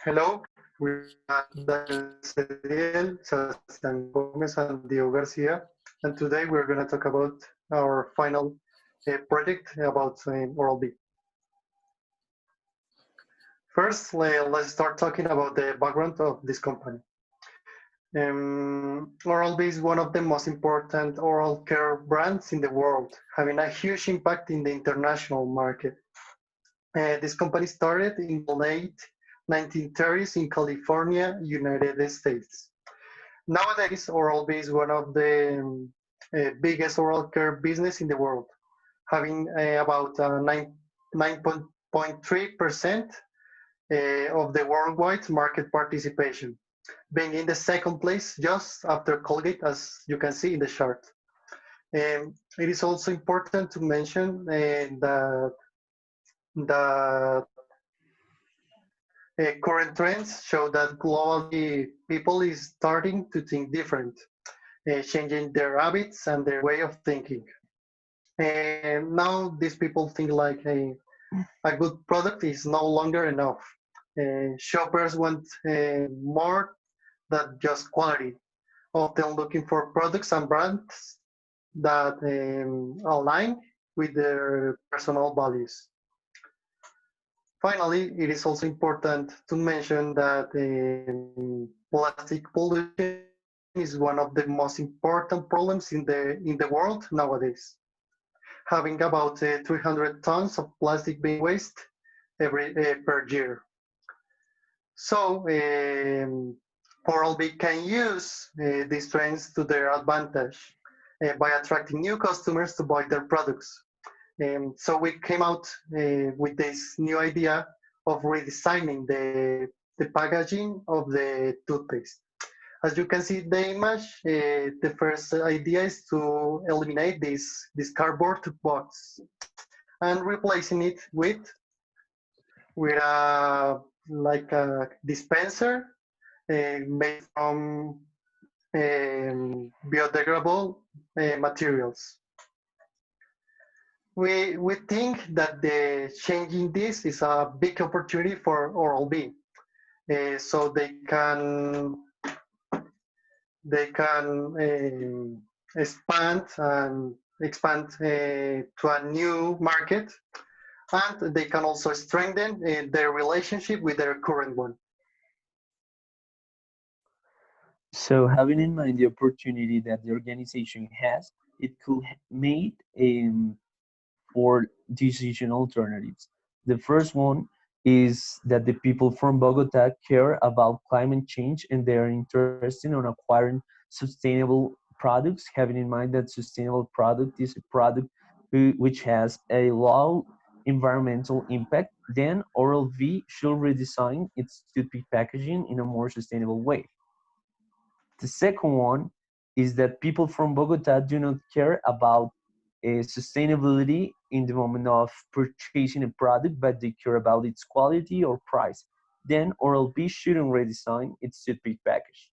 Hello, we are Daniel Cediel, Sebastian Gomez, and Diego Garcia, and today we're going to talk about our final project about Oral-B. First, let's start talking about the background of this company. Oral-B is one of the most important oral care brands in the world, having a huge impact in the international market. This company started in the late 1930s in California, United States. Nowadays, Oral-B is one of the biggest oral care business in the world, having about 9.3% of the worldwide market participation, being in the second place just after Colgate, as you can see in the chart. It is also important to mention that current trends show that globally people is starting to think different, changing their habits and their way of thinking. And now these people think like a good product is no longer enough. Shoppers want more than just quality, often looking for products and brands that align with their personal values. Finally, it is also important to mention that plastic pollution is one of the most important problems in the world nowadays, having about 300 tons of plastic being waste per year. So Oral-B can use these trends to their advantage by attracting new customers to buy their products. So we came out with this new idea of redesigning the packaging of the toothpaste. As you can see the image, the first idea is to eliminate this cardboard box and replacing it with a like a dispenser made from biodegradable materials. We think that the changing this is a big opportunity for Oral-B, so they can expand to a new market, and they can also strengthen their relationship with their current one. So having in mind the opportunity that the organization has, it could made four decision alternatives. The first one is that the people from Bogota care about climate change and they are interested in acquiring sustainable products, having in mind that sustainable product is a product which has a low environmental impact. Then Oral V should redesign its toothpick packaging in a more sustainable way. The second one is that people from Bogota do not care about sustainability in the moment of purchasing a product, but they care about its quality or price. Then Oral-B shouldn't redesign its toothpick package.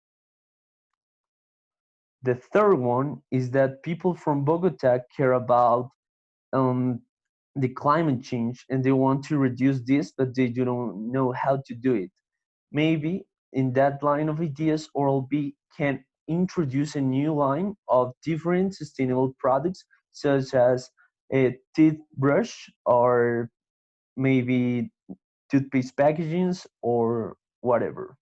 The third one is that people from Bogota care about um, the climate change and they want to reduce this, but they do not know how to do it. Maybe in that line of ideas, Oral-B can introduce a new line of different sustainable products, such as a teeth brush or maybe toothpaste packagings or whatever.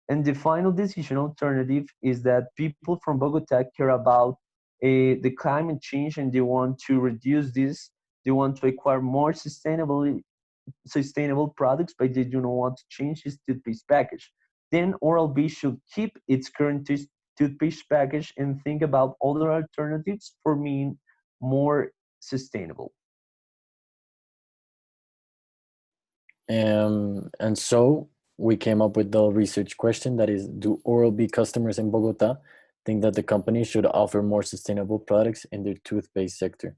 And the final decision alternative is that people from Bogota care about the climate change and they want to reduce this. They want to acquire more sustainable products, but they do not want to change its toothpaste package. Then Oral-B should keep its current toothpaste package and think about other alternatives for being more sustainable. And so we came up with the research question that is, do Oral-B customers in Bogota think that the company should offer more sustainable products in their toothpaste sector?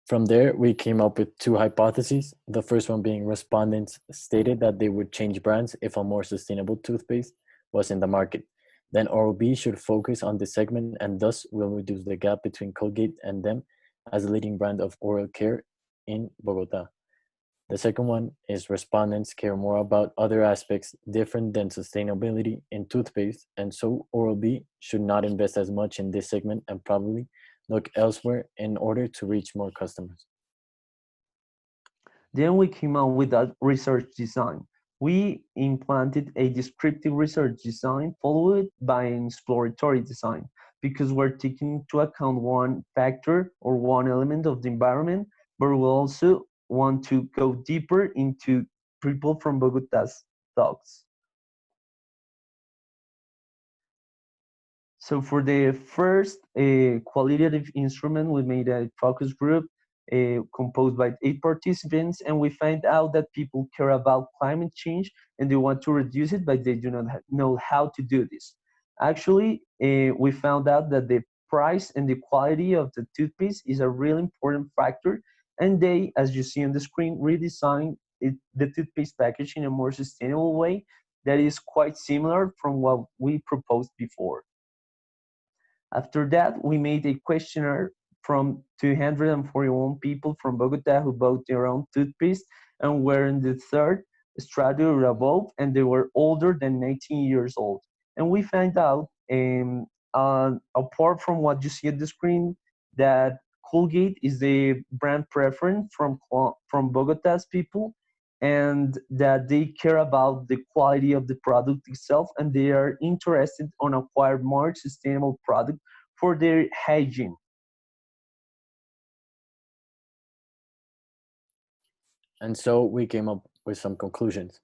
From there, we came up with two hypotheses. The first one being respondents stated that they would change brands if a more sustainable toothpaste was in the market. Then Oral-B should focus on this segment and thus will reduce the gap between Colgate and them as a leading brand of oral care in Bogota. The second one is respondents care more about other aspects different than sustainability in toothpaste, and so Oral-B should not invest as much in this segment and probably look elsewhere in order to reach more customers. Then we came out with that research design. We implanted a descriptive research design followed by an exploratory design because we're taking into account one factor or one element of the environment, but we also want to go deeper into people from Bogota's thoughts. So for the first qualitative instrument, we made a focus group composed by 8 participants, and we find out that people care about climate change and they want to reduce it, but they do not know how to do this. Actually, we found out that the price and the quality of the toothpaste is a really important factor, and they, as you see on the screen, redesigned the toothpaste package in a more sustainable way that is quite similar from what we proposed before. After that, we made a questionnaire from 241 people from Bogota who bought their own toothpaste and were in the third strata or above, and they were older than 19 years old. And we find out, apart from what you see at the screen, that Colgate is the brand preference from Bogota's people, and that they care about the quality of the product itself, and they are interested on acquire more sustainable product for their hygiene. And so we came up with some conclusions.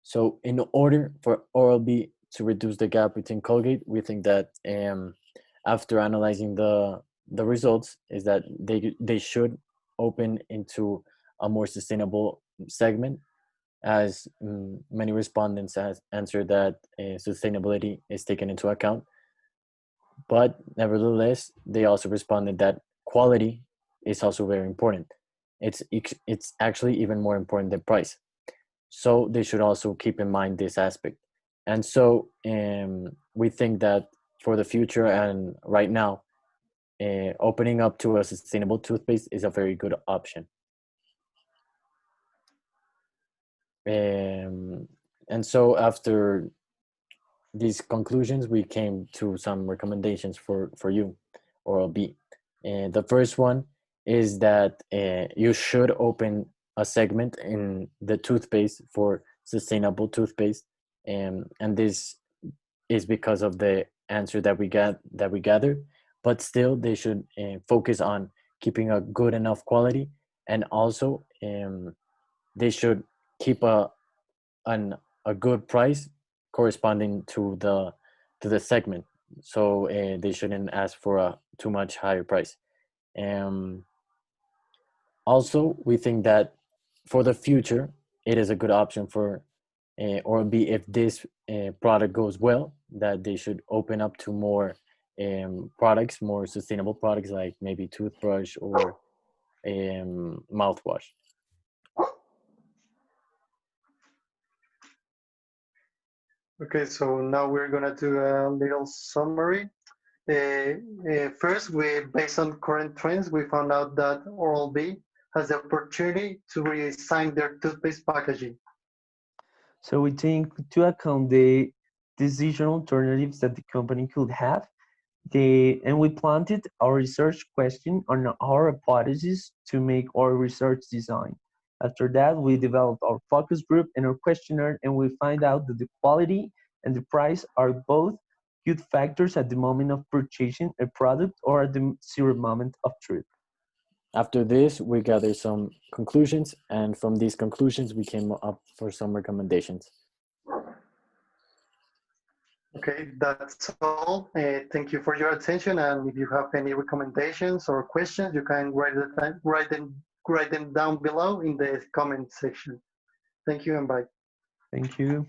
So in order for Oral-B to reduce the gap between Colgate, we think that after analyzing the results is that they should open into a more sustainable segment, as many respondents has answered that sustainability is taken into account. But nevertheless, they also responded that quality is also very important. It's actually even more important than price. So they should also keep in mind this aspect. And so we think that for the future and right now, opening up to a sustainable toothpaste is a very good option. And so after these conclusions, we came to some recommendations for you, Oral-B. The first one is that you should open a segment in the toothpaste for sustainable toothpaste, and this is because of the answer that we gathered. But still, they should focus on keeping a good enough quality, and also they should keep a good price corresponding to the segment. So they shouldn't ask for a too much higher price. Also, we think that for the future, it is a good option for Oral-B if this product goes well, that they should open up to more products, more sustainable products like maybe toothbrush or mouthwash. Okay, so now we're gonna do a little summary. First, based on current trends, we found out that Oral-B has the opportunity to redesign their toothpaste packaging. So we take into account the decision alternatives that the company could have. And we planted our research question on our hypothesis to make our research design. After that, we developed our focus group and our questionnaire, and we find out that the quality and the price are both good factors at the moment of purchasing a product or at the zero moment of truth. After this, we gathered some conclusions, and from these conclusions, we came up for some recommendations. Okay, that's all. Thank you for your attention. And if you have any recommendations or questions, you can write them down below in the comment section. Thank you and bye. Thank you.